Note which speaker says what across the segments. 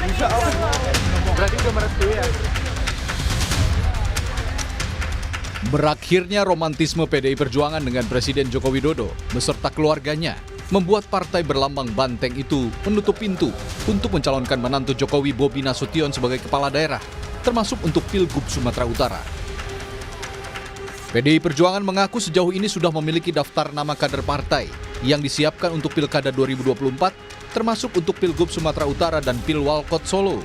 Speaker 1: Insya Allah. Berarti udah merestui ya?
Speaker 2: Berakhirnya romantisme PDI Perjuangan dengan Presiden Joko Widodo beserta keluarganya membuat partai berlambang banteng itu menutup pintu untuk mencalonkan menantu Jokowi Bobi Nasution sebagai kepala daerah, termasuk untuk Pilgub Sumatera Utara. PDI Perjuangan mengaku sejauh ini sudah memiliki daftar nama kader partai yang disiapkan untuk Pilkada 2024, termasuk untuk Pilgub Sumatera Utara dan Pilwalkot Solo.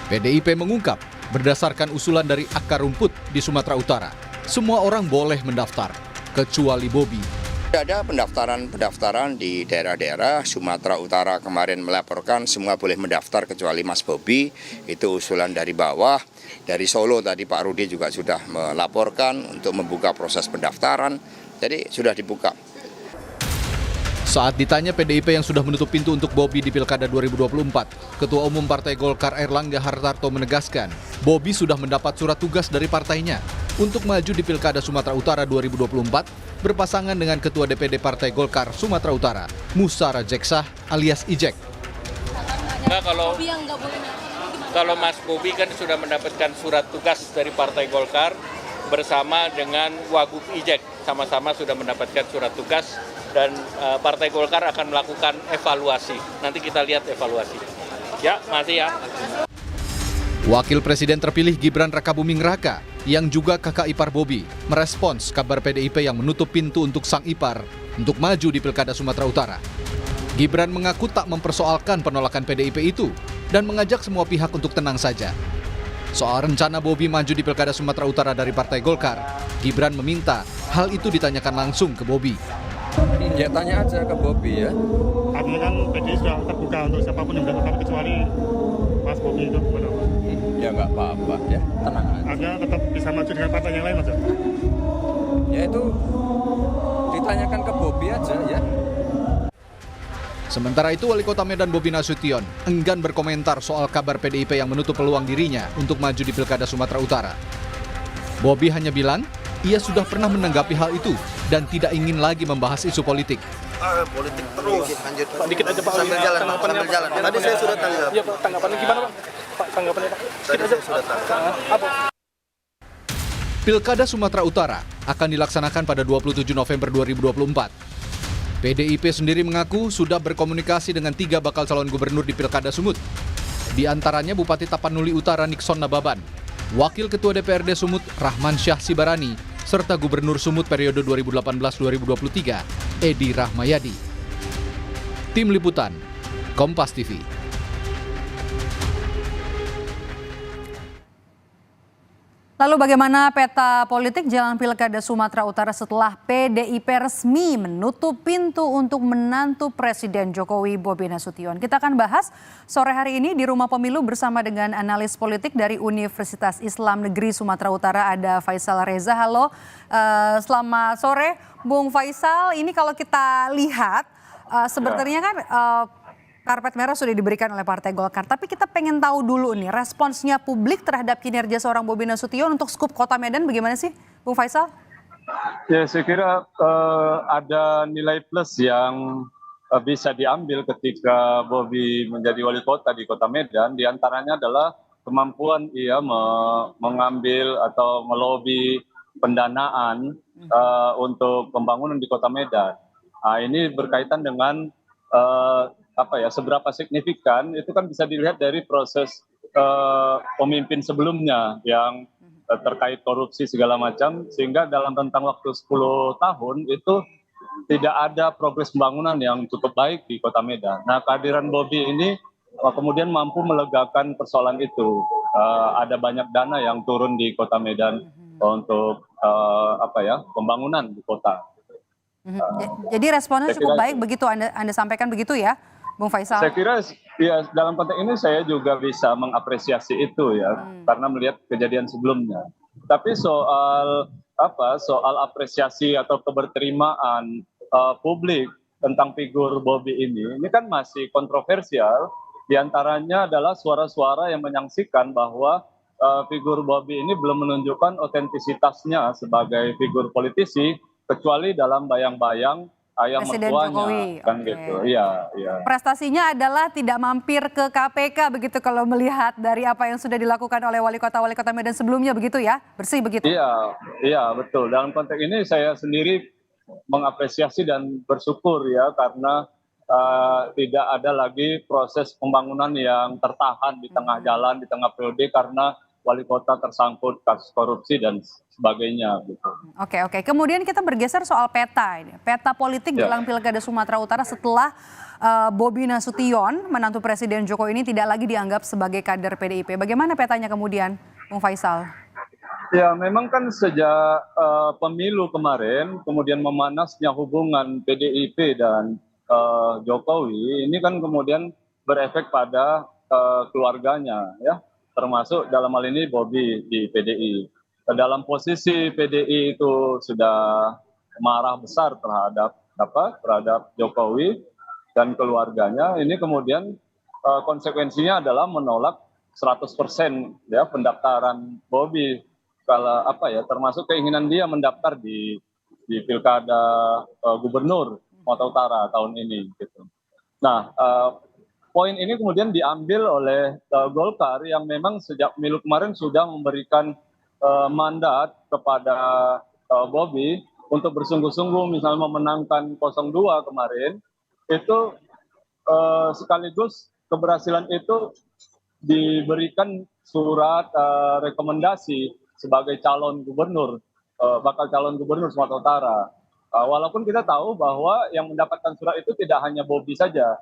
Speaker 2: PDIP mengungkap, berdasarkan usulan dari akar rumput di Sumatera Utara, semua orang boleh mendaftar, kecuali Bobi.
Speaker 3: Ada pendaftaran di daerah-daerah. Sumatera Utara kemarin melaporkan semua boleh mendaftar kecuali Mas Bobi. Itu usulan dari bawah. Dari Solo tadi Pak Rudi juga sudah melaporkan untuk membuka proses pendaftaran. Jadi sudah dibuka.
Speaker 2: Saat ditanya PDIP yang sudah menutup pintu untuk Bobi di Pilkada 2024, Ketua Umum Partai Golkar Airlangga Hartarto menegaskan, Bobi sudah mendapat surat tugas dari partainya untuk maju di Pilkada Sumatera Utara 2024 berpasangan dengan Ketua DPD Partai Golkar Sumatera Utara, Musa Rajeksah alias Ijek.
Speaker 4: Nah, kalau Mas Bobi kan sudah mendapatkan surat tugas dari Partai Golkar bersama dengan Wagub Ijek, sama-sama sudah mendapatkan surat tugas dan Partai Golkar akan melakukan evaluasi. Nanti kita lihat evaluasi. Ya, masih ya.
Speaker 2: Wakil Presiden terpilih Gibran Rakabuming Raka yang juga kakak ipar Bobi merespons kabar PDIP yang menutup pintu untuk sang ipar untuk maju di Pilkada Sumatera Utara. Gibran mengaku tak mempersoalkan penolakan PDIP itu dan mengajak semua pihak untuk tenang saja. Soal rencana Bobi maju di Pilkada Sumatera Utara dari Partai Golkar, Gibran meminta hal itu ditanyakan langsung ke Bobi.
Speaker 5: Ya tanya aja ke Bobi ya.
Speaker 6: Artinya kan PDI sudah terbuka untuk siapapun yang mendaftar kecuali Mas Bobi itu benar.
Speaker 5: Ya nggak apa-apa ya, tenang aja.
Speaker 6: Artinya tetap bisa maju dengan partai yang lain Mas.
Speaker 5: Ya itu ditanyakan ke Bobi aja ya.
Speaker 2: Sementara itu, Wali Kota Medan Bobi Nasution enggan berkomentar soal kabar PDIP yang menutup peluang dirinya untuk maju di Pilkada Sumatera Utara. Bobi hanya bilang, ia sudah pernah menanggapi hal itu dan tidak ingin lagi membahas isu politik.
Speaker 7: Politik terus. Lanjut.
Speaker 1: Pak, dikit aja Pak.
Speaker 7: Sambil jalan, sambil jalan. Tadi saya sudah tanya.
Speaker 1: Iya Pak, tanggapannya gimana Pak? Pak, tanggapannya Pak.
Speaker 7: Tadi saya sudah tanya.
Speaker 1: Apa?
Speaker 2: Pilkada Sumatera Utara akan dilaksanakan pada 27 November 2024. PDIP sendiri mengaku sudah berkomunikasi dengan 3 bakal calon gubernur di Pilkada Sumut. Di antaranya Bupati Tapanuli Utara Nixon Nababan, Wakil Ketua DPRD Sumut Rahman Syah Sibarani, serta Gubernur Sumut periode 2018-2023 Edi Rahmayadi. Tim Liputan, Kompas TV.
Speaker 8: Lalu bagaimana peta politik jalan Pilkada Sumatera Utara setelah PDIP resmi menutup pintu untuk menantu Presiden Jokowi Bobi Nasution? Kita akan bahas sore hari ini di Rumah Pemilu bersama dengan analis politik dari Universitas Islam Negeri Sumatera Utara, ada Faisal Reza. Halo, selamat sore Bung Faisal. Ini kalau kita lihat sebenarnya kan karpet merah sudah diberikan oleh Partai Golkar. Tapi kita pengen tahu dulu nih responsnya publik terhadap kinerja seorang Bobi Nasution untuk skup Kota Medan bagaimana sih, Bung Faisal?
Speaker 9: Ya, saya kira ada nilai plus yang bisa diambil ketika Bobi menjadi wali kota di Kota Medan. Di antaranya adalah kemampuan ia mengambil atau melobi pendanaan untuk pembangunan di Kota Medan. Nah, ini berkaitan dengan seberapa signifikan itu kan bisa dilihat dari proses pemimpin sebelumnya yang terkait korupsi segala macam, sehingga dalam rentang waktu 10 tahun itu tidak ada progres pembangunan yang cukup baik di Kota Medan. Nah, kehadiran Bobi ini kemudian mampu melegakan persoalan itu. Ada banyak dana yang turun di Kota Medan untuk pembangunan di kota.
Speaker 8: Jadi responnya cukup baik begitu Anda sampaikan begitu ya, Bung Faisal? Saya
Speaker 9: kira ya dalam konteks ini saya juga bisa mengapresiasi itu ya, karena melihat kejadian sebelumnya. Tapi soal apresiasi atau keberterimaan publik tentang figur Bobi ini kan masih kontroversial. Di antaranya adalah suara-suara yang menyaksikan bahwa figur Bobi ini belum menunjukkan otentisitasnya sebagai figur politisi, kecuali dalam bayang-bayang ayah
Speaker 8: Presiden
Speaker 9: mertuanya
Speaker 8: Jokowi.
Speaker 9: kan
Speaker 8: Oke.
Speaker 9: gitu. Iya, iya.
Speaker 8: Prestasinya adalah tidak mampir ke KPK begitu kalau melihat dari apa yang sudah dilakukan oleh wali kota Medan sebelumnya begitu ya, bersih begitu.
Speaker 9: Iya, iya betul. Dalam konteks ini saya sendiri mengapresiasi dan bersyukur ya karena tidak ada lagi proses pembangunan yang tertahan di tengah jalan, di tengah periode karena wali kota tersangkut kasus korupsi dan sebagainya gitu.
Speaker 8: Oke. Kemudian kita bergeser soal peta ini. Peta politik
Speaker 9: Ya.
Speaker 8: jelang Pilkada Sumatera Utara setelah Bobi Nasution, menantu Presiden Jokowi ini tidak lagi dianggap sebagai kader PDIP. Bagaimana petanya kemudian, Bung Faisal?
Speaker 9: Ya, memang kan sejak pemilu kemarin, kemudian memanasnya hubungan PDIP dan Jokowi, ini kan kemudian berefek pada keluarganya, ya, termasuk dalam hal ini Bobi di PDI. Dalam posisi PDI itu sudah marah besar terhadap Jokowi dan keluarganya, ini kemudian konsekuensinya adalah menolak 100% ya pendaftaran Bobi kalau termasuk keinginan dia mendaftar di pilkada gubernur Sumatera Utara tahun ini gitu. Nah, poin ini kemudian diambil oleh Golkar yang memang sejak pemilu kemarin sudah memberikan mandat kepada Bobi untuk bersungguh-sungguh misalnya memenangkan 02 kemarin itu sekaligus keberhasilan itu diberikan surat rekomendasi sebagai calon gubernur, bakal calon gubernur Sumatera Utara. Walaupun kita tahu bahwa yang mendapatkan surat itu tidak hanya Bobi saja,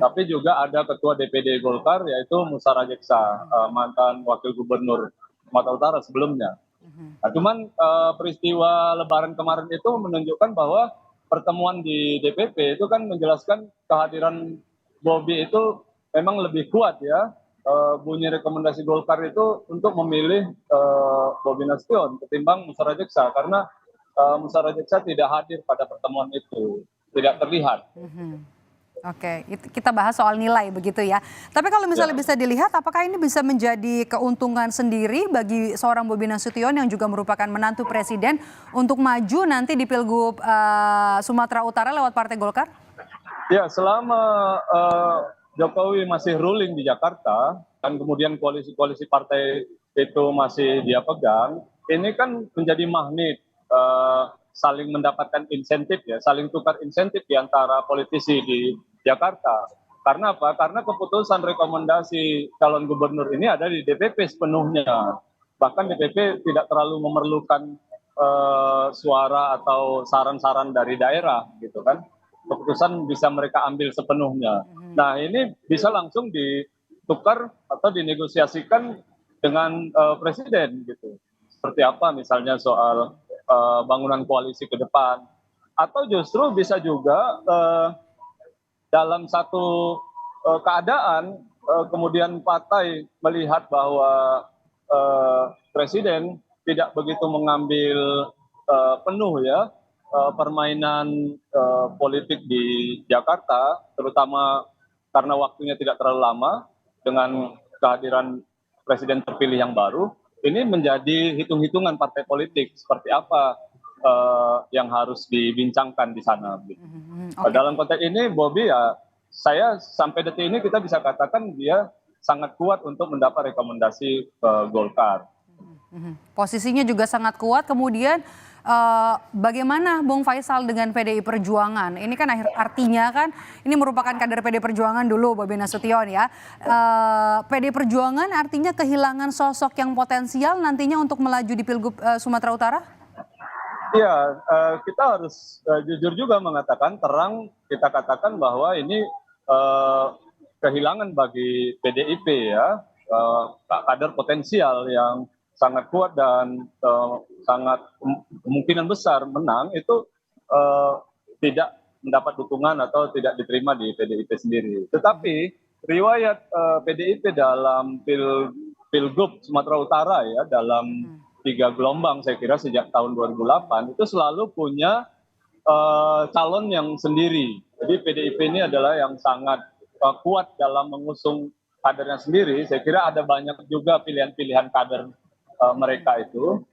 Speaker 9: tapi juga ada Ketua DPD Golkar yaitu Musa Rajeksa, mantan Wakil Gubernur Sumatera Utara sebelumnya. Nah, cuman peristiwa Lebaran kemarin itu menunjukkan bahwa pertemuan di DPP itu kan menjelaskan kehadiran Bobi itu memang lebih kuat ya. Bunyi rekomendasi Golkar itu untuk memilih Bobi Nasution ketimbang Musa Rajeksa karena Musa Rajeksa tidak hadir pada pertemuan itu, tidak terlihat.
Speaker 8: Oke, kita bahas soal nilai begitu ya. Tapi kalau misalnya bisa dilihat, apakah ini bisa menjadi keuntungan sendiri bagi seorang Bobi Nasution yang juga merupakan menantu presiden untuk maju nanti di Pilgub Sumatera Utara lewat Partai Golkar?
Speaker 9: Ya, selama Jokowi masih ruling di Jakarta dan kemudian koalisi-koalisi partai itu masih dia pegang, ini kan menjadi magnet saling mendapatkan insentif ya, saling tukar insentif di antara politisi di Jakarta. Karena apa? Karena keputusan rekomendasi calon gubernur ini ada di DPP sepenuhnya. Bahkan DPP tidak terlalu memerlukan suara atau saran-saran dari daerah gitu kan. Keputusan bisa mereka ambil sepenuhnya. Nah, ini bisa langsung ditukar atau dinegosiasikan dengan presiden gitu. Seperti apa misalnya soal bangunan koalisi ke depan, atau justru bisa juga dalam satu keadaan kemudian partai melihat bahwa presiden tidak begitu mengambil penuh ya permainan politik di Jakarta, terutama karena waktunya tidak terlalu lama dengan kehadiran presiden terpilih yang baru. Ini menjadi hitung-hitungan partai politik seperti apa yang harus dibincangkan di sana. Dalam konteks ini Bobi ya saya sampai detik ini kita bisa katakan dia sangat kuat untuk mendapat rekomendasi Golkar.
Speaker 8: Posisinya juga sangat kuat. Kemudian bagaimana Bung Faisal dengan PDI Perjuangan? Ini kan artinya kan ini merupakan kader PDI Perjuangan dulu Bobi Nasution ya. PDI Perjuangan artinya kehilangan sosok yang potensial nantinya untuk melaju di Pilgub Sumatera Utara?
Speaker 9: Iya, kita harus jujur juga mengatakan terang, kita katakan bahwa ini kehilangan bagi PDIP ya, kader potensial yang sangat kuat dan sangat kemungkinan besar menang itu tidak mendapat dukungan atau tidak diterima di PDIP sendiri. Tetapi riwayat PDIP dalam Pilgub Sumatera Utara ya dalam 3 gelombang saya kira sejak tahun 2008 itu selalu punya calon yang sendiri. Jadi PDIP ini adalah yang sangat kuat dalam mengusung kadernya sendiri. Saya kira ada banyak juga pilihan-pilihan kader mereka itu.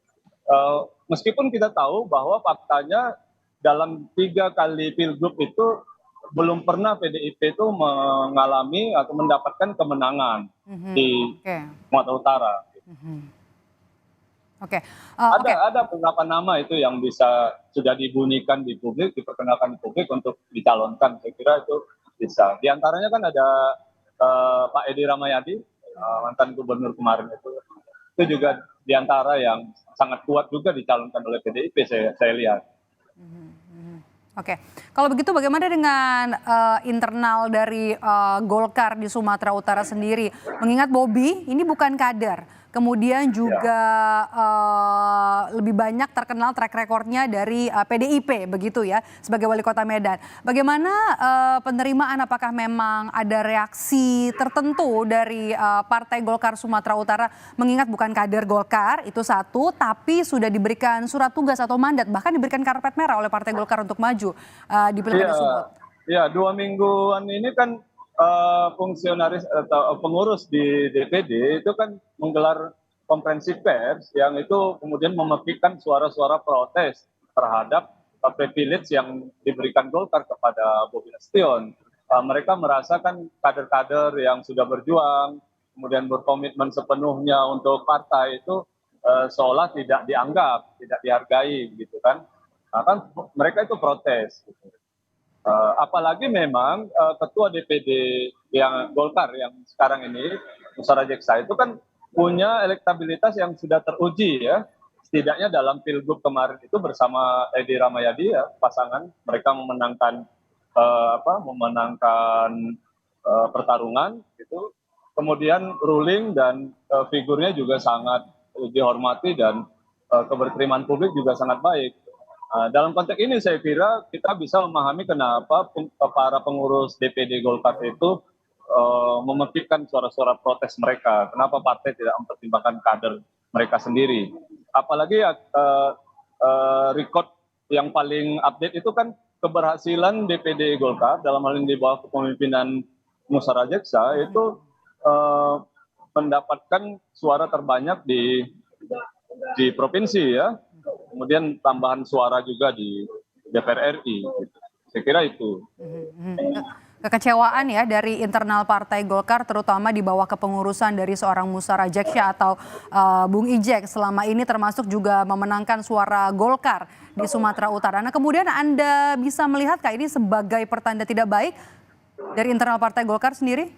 Speaker 9: Meskipun kita tahu bahwa faktanya dalam 3 kali pilgub itu belum pernah PDIP itu mengalami atau mendapatkan kemenangan di
Speaker 8: Oke.
Speaker 9: Sumatera Utara.
Speaker 8: Oke. Oke.
Speaker 9: Ada beberapa nama itu yang bisa sudah dibunyikan di publik, diperkenalkan di publik untuk dicalonkan. Saya kira itu bisa. Di antaranya kan ada Pak Edi Rahmayadi, mantan gubernur kemarin itu. Itu juga di antara yang sangat kuat juga dicalonkan oleh PDIP saya lihat.
Speaker 8: Oke, kalau begitu bagaimana dengan internal dari Golkar di Sumatera Utara sendiri? Mengingat Bobi ini bukan kader, kemudian juga lebih banyak terkenal track recordnya dari PDIP begitu ya sebagai wali kota Medan. Bagaimana penerimaan, apakah memang ada reaksi tertentu dari Partai Golkar Sumatera Utara mengingat bukan kader Golkar itu satu, tapi sudah diberikan surat tugas atau mandat, bahkan diberikan karpet merah oleh Partai Golkar untuk maju di Pilkada Sumut.
Speaker 9: Iya, 2 mingguan ini kan fungsionaris atau pengurus di DPD itu kan menggelar konferensi pers yang itu kemudian memekikkan suara-suara protes terhadap privilege yang diberikan Golkar kepada Bobi Nasution. Mereka merasakan kader-kader yang sudah berjuang, kemudian berkomitmen sepenuhnya untuk partai itu seolah tidak dianggap, tidak dihargai, gitu kan? Nah, kan mereka itu protes. Gitu. Apalagi memang ketua DPD yang Golkar yang sekarang ini Musara Jeksa itu kan punya elektabilitas yang sudah teruji ya, setidaknya dalam pilgub kemarin itu bersama Edi Rahmayadi ya, pasangan mereka memenangkan pertarungan gitu, kemudian ruling dan figurnya juga sangat dihormati dan keberterimaan publik juga sangat baik. Dalam konteks ini saya kira kita bisa memahami kenapa para pengurus DPD Golkar itu memekikkan suara-suara protes mereka. Kenapa partai tidak mempertimbangkan kader mereka sendiri. Apalagi ya record yang paling update itu kan keberhasilan DPD Golkar dalam hal ini di bawah kepemimpinan Musara Jeksa itu mendapatkan suara terbanyak di provinsi ya. Kemudian tambahan suara juga di DPR RI. Saya kira itu.
Speaker 8: Kekecewaan ya dari internal Partai Golkar terutama di bawah kepengurusan dari seorang Musara Jeksya atau Bung Ijek selama ini termasuk juga memenangkan suara Golkar di Sumatera Utara. Nah kemudian Anda bisa melihatkah ini sebagai pertanda tidak baik dari internal Partai Golkar sendiri?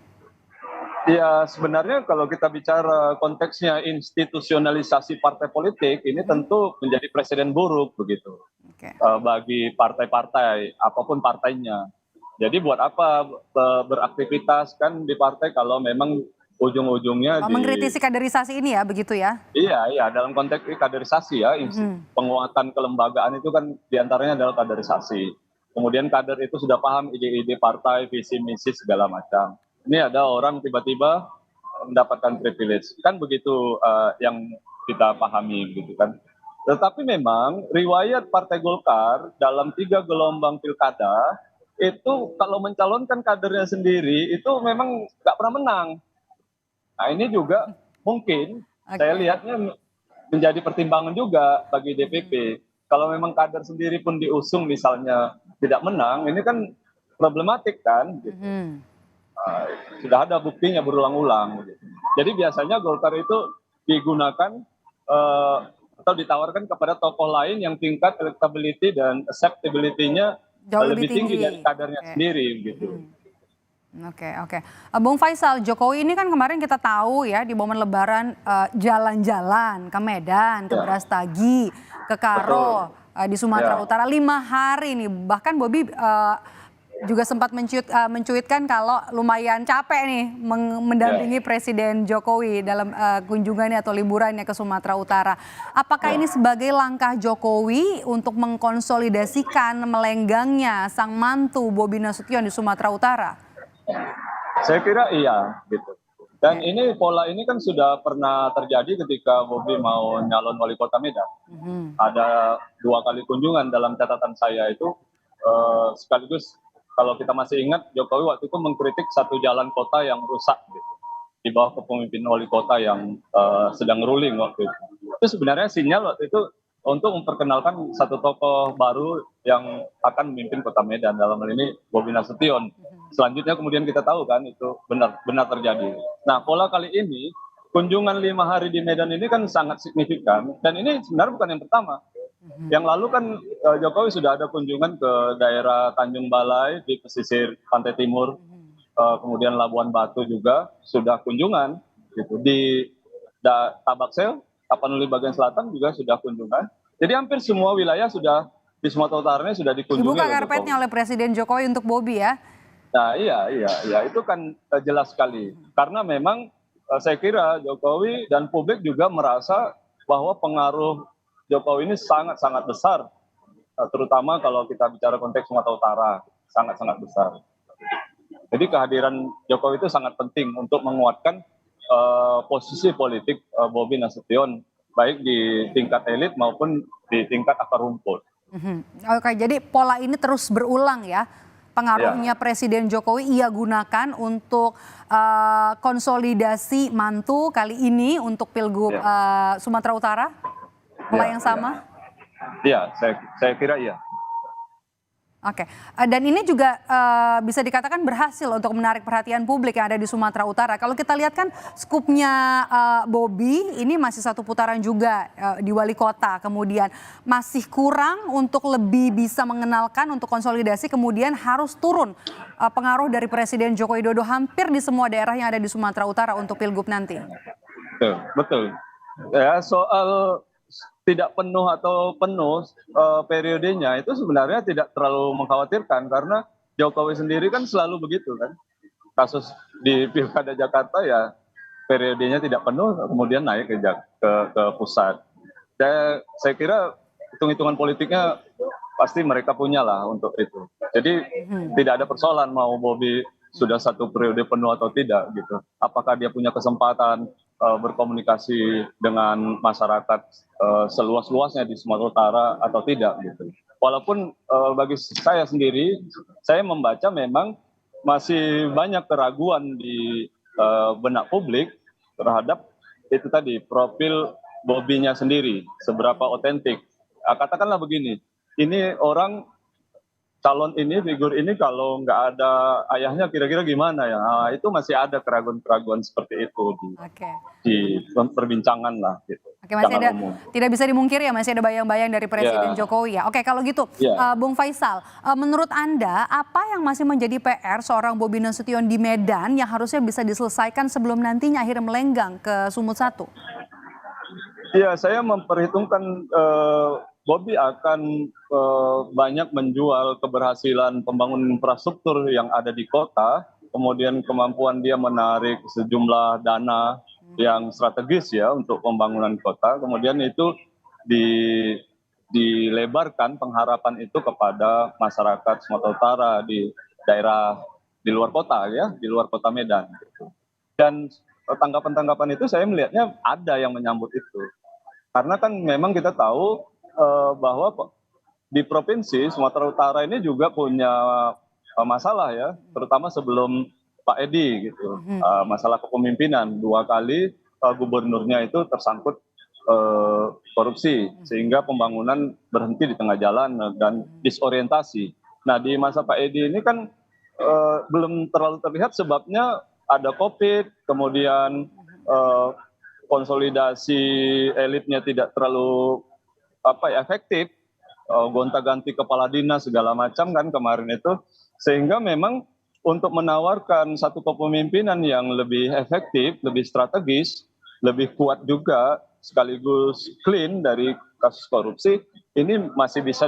Speaker 9: Ya sebenarnya kalau kita bicara konteksnya institusionalisasi partai politik ini tentu menjadi presiden buruk begitu bagi partai-partai apapun partainya. Jadi buat apa beraktivitas kan di partai kalau memang ujung-ujungnya
Speaker 8: mengkritisi kaderisasi ini ya begitu ya?
Speaker 9: Iya dalam konteks kaderisasi ya penguatan kelembagaan itu kan diantaranya adalah kaderisasi. Kemudian kader itu sudah paham ide-ide partai, visi misi segala macam. Ini ada orang tiba-tiba mendapatkan privilege, kan begitu yang kita pahami gitu kan. Tetapi memang riwayat Partai Golkar dalam 3 gelombang pilkada itu kalau mencalonkan kadernya sendiri itu memang nggak pernah menang. Nah ini juga mungkin saya lihatnya menjadi pertimbangan juga bagi DPP. Kalau memang kader sendiri pun diusung misalnya tidak menang, ini kan problematik kan. Gitu. Sudah ada buktinya berulang-ulang. Jadi biasanya Golkar itu digunakan atau ditawarkan kepada tokoh lain yang tingkat electability dan acceptability-nya jauh lebih tinggi dari kadernya sendiri gitu.
Speaker 8: Oke. Bung Faisal, Jokowi ini kan kemarin kita tahu ya di momen Lebaran jalan-jalan ke Medan, ke Brastagi, ke Karo di Sumatera Utara 5 hari nih. Bahkan Bobi juga sempat mencuitkan kalau lumayan capek nih mendampingi Presiden Jokowi dalam kunjungannya atau liburannya ke Sumatera Utara. Apakah ini sebagai langkah Jokowi untuk mengkonsolidasikan melenggangnya sang mantu Bobi Nasution di Sumatera Utara?
Speaker 9: Saya kira iya gitu. Dan ini pola ini kan sudah pernah terjadi ketika Bobi mau nyalon wali kota Medan. Ada 2 kali kunjungan dalam catatan saya itu sekaligus. Kalau kita masih ingat, Jokowi waktu itu mengkritik satu jalan kota yang rusak gitu, di bawah kepemimpinan wali kota yang sedang ruling waktu itu. Itu sebenarnya sinyal waktu itu untuk memperkenalkan satu tokoh baru yang akan memimpin Kota Medan, dalam hal ini Bobi Nasution. Selanjutnya kemudian kita tahu kan itu benar terjadi. Nah, pola kali ini kunjungan 5 hari di Medan ini kan sangat signifikan, dan ini sebenarnya bukan yang pertama. Yang lalu kan Jokowi sudah ada kunjungan ke daerah Tanjung Balai di pesisir pantai timur, kemudian Labuan Batu juga sudah kunjungan gitu. Di Tabaksel, Tapanuli bagian selatan juga sudah kunjungan. Jadi hampir semua wilayah sudah di Sumatera Utara ini sudah dikunjungi.
Speaker 8: Dibuka karpetnya oleh Presiden Jokowi untuk Bobi ya.
Speaker 9: Nah iya itu kan jelas sekali. Karena memang saya kira Jokowi dan publik juga merasa bahwa pengaruh Jokowi ini sangat-sangat besar. Terutama kalau kita bicara konteks Sumatera Utara, sangat-sangat besar. Jadi kehadiran Jokowi itu sangat penting untuk menguatkan posisi politik Bobi Nasution, baik di tingkat elit maupun di tingkat akar rumput.
Speaker 8: Oke, jadi pola ini terus berulang ya. Pengaruhnya Presiden Jokowi ia gunakan untuk konsolidasi mantu kali ini untuk Pilgub Sumatera Utara. Pola yang sama?
Speaker 9: Iya, saya kira iya.
Speaker 8: Oke, dan ini juga bisa dikatakan berhasil untuk menarik perhatian publik yang ada di Sumatera Utara. Kalau kita lihat kan skupnya Bobi ini masih satu putaran juga di wali kota, kemudian masih kurang untuk lebih bisa mengenalkan untuk konsolidasi, kemudian harus turun pengaruh dari Presiden Joko Widodo hampir di semua daerah yang ada di Sumatera Utara untuk Pilgub nanti.
Speaker 9: Betul. Ya, soal tidak penuh atau penuh periodenya itu sebenarnya tidak terlalu mengkhawatirkan, karena Jokowi sendiri kan selalu begitu kan. Kasus di Pilkada Jakarta ya periodenya tidak penuh kemudian naik ke pusat. Saya kira hitung-hitungan politiknya pasti mereka punya lah untuk itu. Jadi tidak ada persoalan mau Bobi sudah satu periode penuh atau tidak gitu. Apakah dia punya kesempatan berkomunikasi dengan masyarakat seluas-luasnya di Sumatera Utara atau tidak gitu. Walaupun bagi saya sendiri, saya membaca memang masih banyak keraguan di benak publik terhadap itu tadi, profil Bobinya sendiri, seberapa otentik. Katakanlah begini, ini orang calon ini, figur ini kalau nggak ada ayahnya kira-kira gimana ya? Nah, itu masih ada keraguan-keraguan seperti itu di perbincangan lah gitu.
Speaker 8: Oke, masih ada, tidak bisa dimungkiri ya, masih ada bayang-bayang dari Presiden Jokowi ya. Oke, kalau gitu, Bung Faisal, menurut Anda apa yang masih menjadi PR seorang Bobi Nasution di Medan yang harusnya bisa diselesaikan sebelum nantinya akhirnya melenggang ke Sumut 1?
Speaker 9: Iya, saya memperhitungkan Bobi akan banyak menjual keberhasilan pembangunan infrastruktur yang ada di kota, kemudian kemampuan dia menarik sejumlah dana yang strategis ya untuk pembangunan kota, kemudian itu dilebarkan pengharapan itu kepada masyarakat Sumatera Utara di daerah di luar kota ya, di luar kota Medan. Dan tanggapan-tanggapan itu saya melihatnya ada yang menyambut itu, karena kan memang kita tahu bahwa di provinsi Sumatera Utara ini juga punya masalah ya, terutama sebelum Pak Edi gitu, masalah kepemimpinan 2 kali gubernurnya itu tersangkut korupsi sehingga pembangunan berhenti di tengah jalan dan disorientasi. Nah di masa Pak Edi ini kan belum terlalu terlihat sebabnya ada COVID, kemudian konsolidasi elitnya tidak terlalu efektif, gonta-ganti kepala dinas segala macam kan kemarin itu, sehingga memang untuk menawarkan satu kepemimpinan yang lebih efektif, lebih strategis, lebih kuat juga, sekaligus clean dari kasus korupsi, ini masih bisa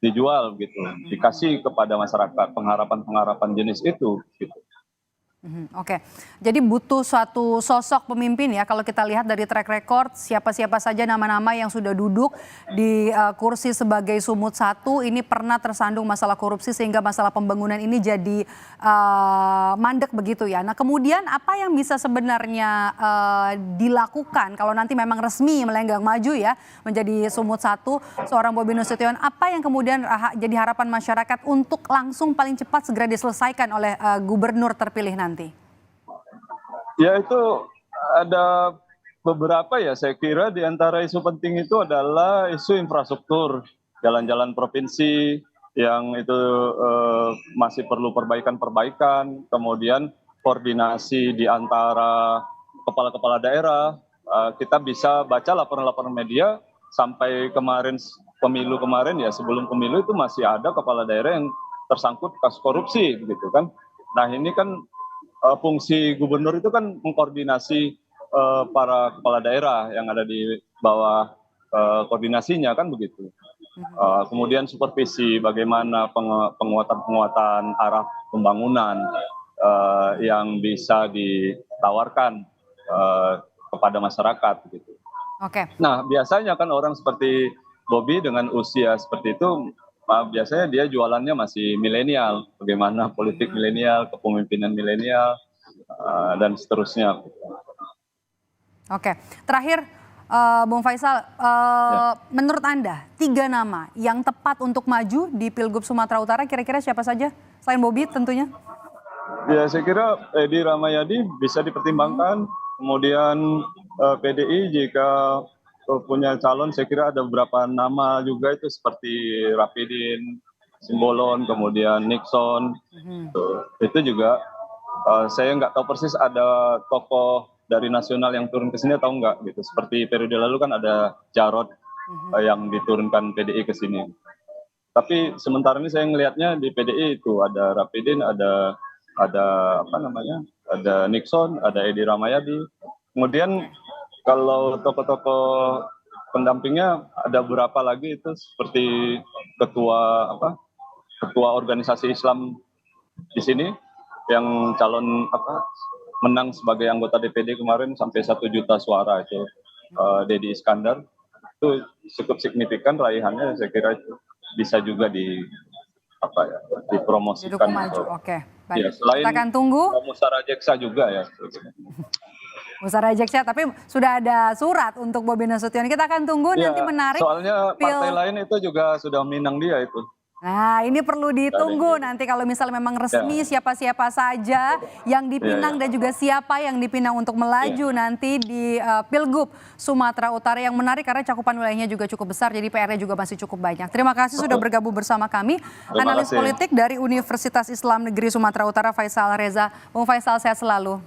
Speaker 9: dijual gitu, dikasih kepada masyarakat pengharapan-pengharapan jenis itu gitu.
Speaker 8: Oke, jadi butuh suatu sosok pemimpin ya. Kalau kita lihat dari track record siapa-siapa saja nama-nama yang sudah duduk di kursi sebagai Sumut 1 ini pernah tersandung masalah korupsi sehingga masalah pembangunan ini jadi mandek begitu ya. Nah kemudian apa yang bisa sebenarnya dilakukan kalau nanti memang resmi melenggang maju ya menjadi Sumut 1 seorang Bobi Nasution, apa yang kemudian jadi harapan masyarakat untuk langsung paling cepat segera diselesaikan oleh gubernur terpilih nanti?
Speaker 9: Ya itu ada beberapa ya, saya kira di antara isu penting itu adalah isu infrastruktur, jalan-jalan provinsi yang itu masih perlu perbaikan, kemudian koordinasi di antara kepala-kepala daerah. Kita bisa baca laporan-laporan media sampai kemarin pemilu kemarin ya, sebelum pemilu itu masih ada kepala daerah yang tersangkut kasus korupsi gitu kan. Nah ini kan fungsi gubernur itu kan mengkoordinasi para kepala daerah yang ada di bawah koordinasinya kan begitu. Kemudian supervisi bagaimana penguatan arah pembangunan yang bisa ditawarkan kepada masyarakat gitu.
Speaker 8: Oke.
Speaker 9: Nah biasanya kan orang seperti Bobi dengan usia seperti itu biasanya dia jualannya masih milenial, bagaimana politik milenial, kepemimpinan milenial dan seterusnya.
Speaker 8: Oke, terakhir Bung Faisal, menurut Anda 3 nama yang tepat untuk maju di Pilgub Sumatera Utara kira-kira siapa saja? Selain Bobi tentunya.
Speaker 9: Ya saya kira Edi Rahmayadi bisa dipertimbangkan, kemudian PDI jika punya calon saya kira ada beberapa nama juga itu seperti Rapidin, Simbolon, kemudian Nixon, itu juga saya nggak tahu persis ada tokoh dari nasional yang turun ke sini atau enggak gitu. Seperti periode lalu kan ada Jarod yang diturunkan PDI ke sini. Tapi sementara ini saya ngelihatnya di PDI itu ada Rapidin, ada apa namanya, ada Nixon, ada Edi Rahmayadi. Kemudian kalau tokoh-tokoh pendampingnya ada berapa lagi itu seperti ketua organisasi Islam di sini yang calon menang sebagai anggota DPD kemarin sampai 1 juta suara itu Deddy Iskandar, itu cukup signifikan raihannya, saya kira itu bisa juga dipromosikan.
Speaker 8: Oke, baik.
Speaker 9: Ya, selain
Speaker 8: kita akan tunggu
Speaker 9: Musara Jeksa juga ya.
Speaker 8: Musara Jeksa, tapi sudah ada surat untuk Bobi Nasution. Kita akan tunggu nanti menarik.
Speaker 9: Soalnya partai lain itu juga sudah minang dia itu.
Speaker 8: Nah ini perlu ditunggu nanti kalau misalnya memang resmi siapa-siapa saja yang dipinang dan juga siapa yang dipinang untuk melaju nanti di Pilgub Sumatera Utara yang menarik karena cakupan wilayahnya juga cukup besar, jadi PR-nya juga masih cukup banyak. Terima kasih sudah bergabung bersama kami, analis politik dari Universitas Islam Negeri Sumatera Utara Faisal Reza. Bung Faisal, sehat selalu.